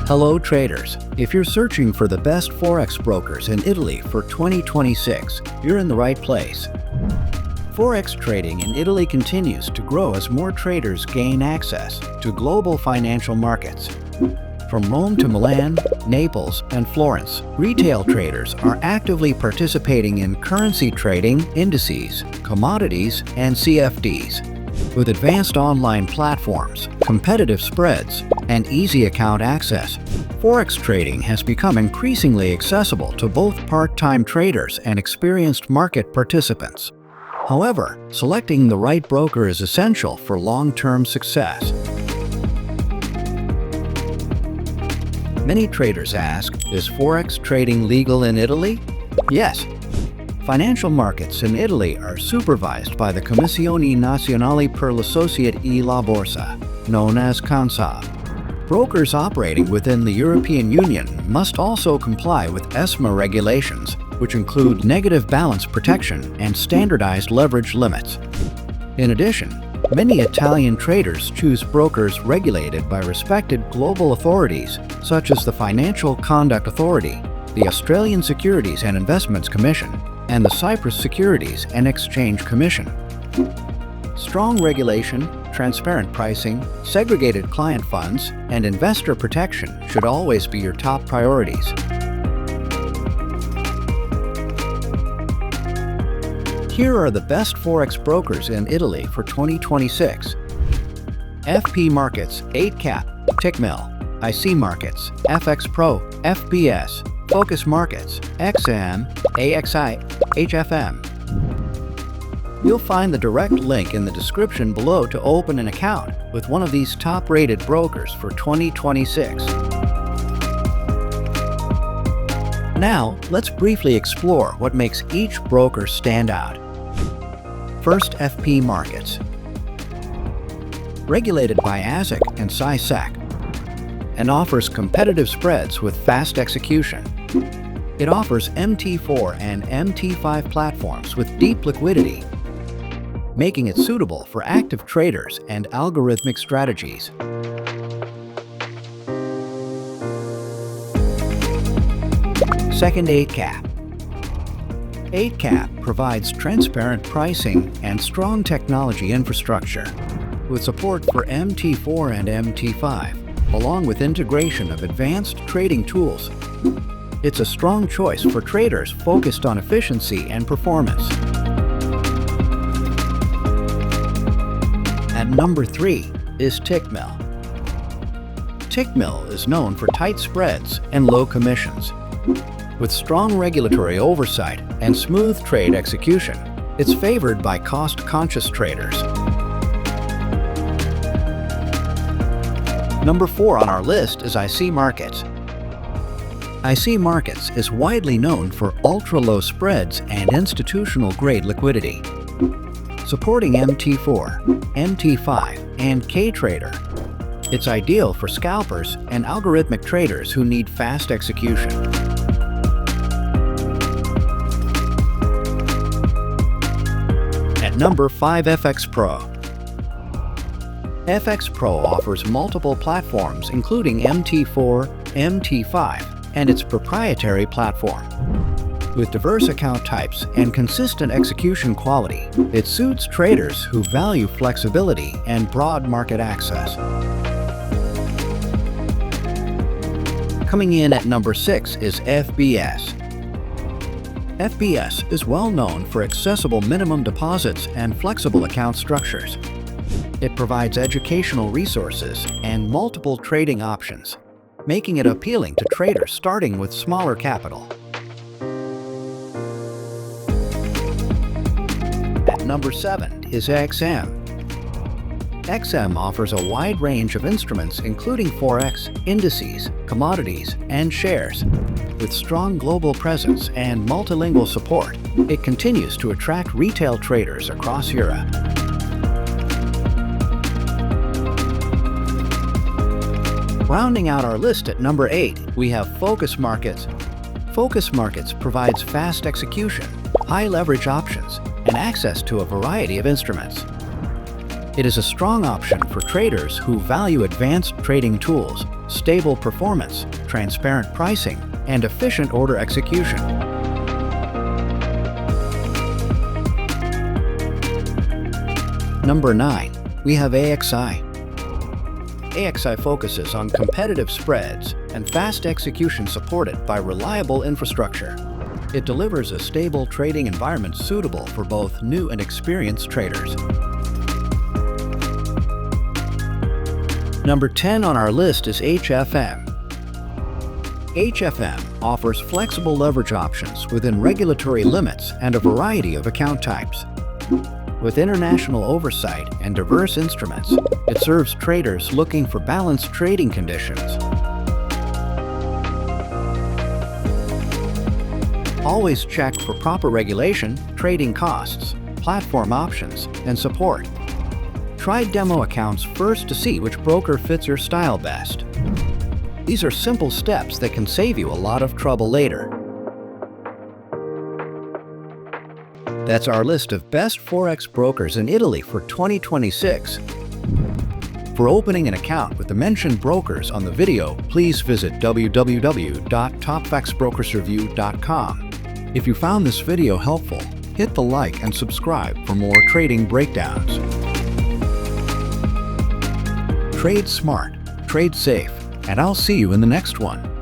Hello traders! If you're searching for the best Forex brokers in Italy for 2026, you're in the right place. Forex trading in Italy continues to grow as more traders gain access to global financial markets. From Rome to Milan, Naples, and Florence, retail traders are actively participating in currency trading, indices, commodities, and CFDs. With advanced online platforms, competitive spreads, and easy account access, Forex trading has become increasingly accessible to both part-time traders and experienced market participants. However, selecting the right broker is essential for long-term success. Many traders ask, is Forex trading legal in Italy? Yes. Financial markets in Italy are supervised by the Commissione Nazionale per la Società e la Borsa, known as CONSOB. Brokers operating within the European Union must also comply with ESMA regulations, which include negative balance protection and standardized leverage limits. In addition, many Italian traders choose brokers regulated by respected global authorities such as the Financial Conduct Authority, the Australian Securities and Investments Commission, and the Cyprus Securities and Exchange Commission. Strong regulation, transparent pricing, segregated client funds, and investor protection should always be your top priorities. Here are the best Forex brokers in Italy for 2026. FP Markets, 8cap, Tickmill, IC Markets, FX Pro, FBS, Focus Markets, XM, AXI, HFM. You'll find the direct link in the description below to open an account with one of these top-rated brokers for 2026. Now, let's briefly explore what makes each broker stand out. First, FP Markets. Regulated by ASIC and SISEC, and offers competitive spreads with fast execution. It offers MT4 and MT5 platforms with deep liquidity, making it suitable for active traders and algorithmic strategies. Second, 8cap. 8cap provides transparent pricing and strong technology infrastructure, with support for MT4 and MT5, along with integration of advanced trading tools. It's a strong choice for traders focused on efficiency and performance. At number 3 is Tickmill. Tickmill is known for tight spreads and low commissions. With strong regulatory oversight and smooth trade execution, it's favored by cost-conscious traders. Number 4 on our list is IC Markets. IC Markets is widely known for ultra-low spreads and institutional-grade liquidity. Supporting MT4, MT5, and K-Trader, it's ideal for scalpers and algorithmic traders who need fast execution. At number 5, FX Pro. FX Pro offers multiple platforms including MT4, MT5, and its proprietary platform. With diverse account types and consistent execution quality, it suits traders who value flexibility and broad market access. Coming in at number 6 is FBS. FBS is well known for accessible minimum deposits and flexible account structures. It provides educational resources and multiple trading options, making it appealing to traders starting with smaller capital. At number 7 is XM. XM offers a wide range of instruments including Forex, indices, commodities, and shares. With strong global presence and multilingual support, it continues to attract retail traders across Europe. Rounding out our list at number 8, we have Focus Markets. Focus Markets provides fast execution, high leverage options, and access to a variety of instruments. It is a strong option for traders who value advanced trading tools stable performance, transparent pricing, and efficient order execution. Number 9. We have AXI. AXI focuses on competitive spreads and fast execution supported by reliable infrastructure. It delivers a stable trading environment suitable for both new and experienced traders. Number 10 on our list is HFM. HFM offers flexible leverage options within regulatory limits and a variety of account types. With international oversight and diverse instruments, it serves traders looking for balanced trading conditions. Always check for proper regulation, trading costs, platform options, and support. Try demo accounts first to see which broker fits your style best. These are simple steps that can save you a lot of trouble later. That's our list of best Forex brokers in Italy for 2026. For opening an account with the mentioned brokers on the video, please visit www.topfoxbrokersreview.com. If you found this video helpful, hit the like and subscribe for more trading breakdowns. Trade smart, trade safe, and I'll see you in the next one.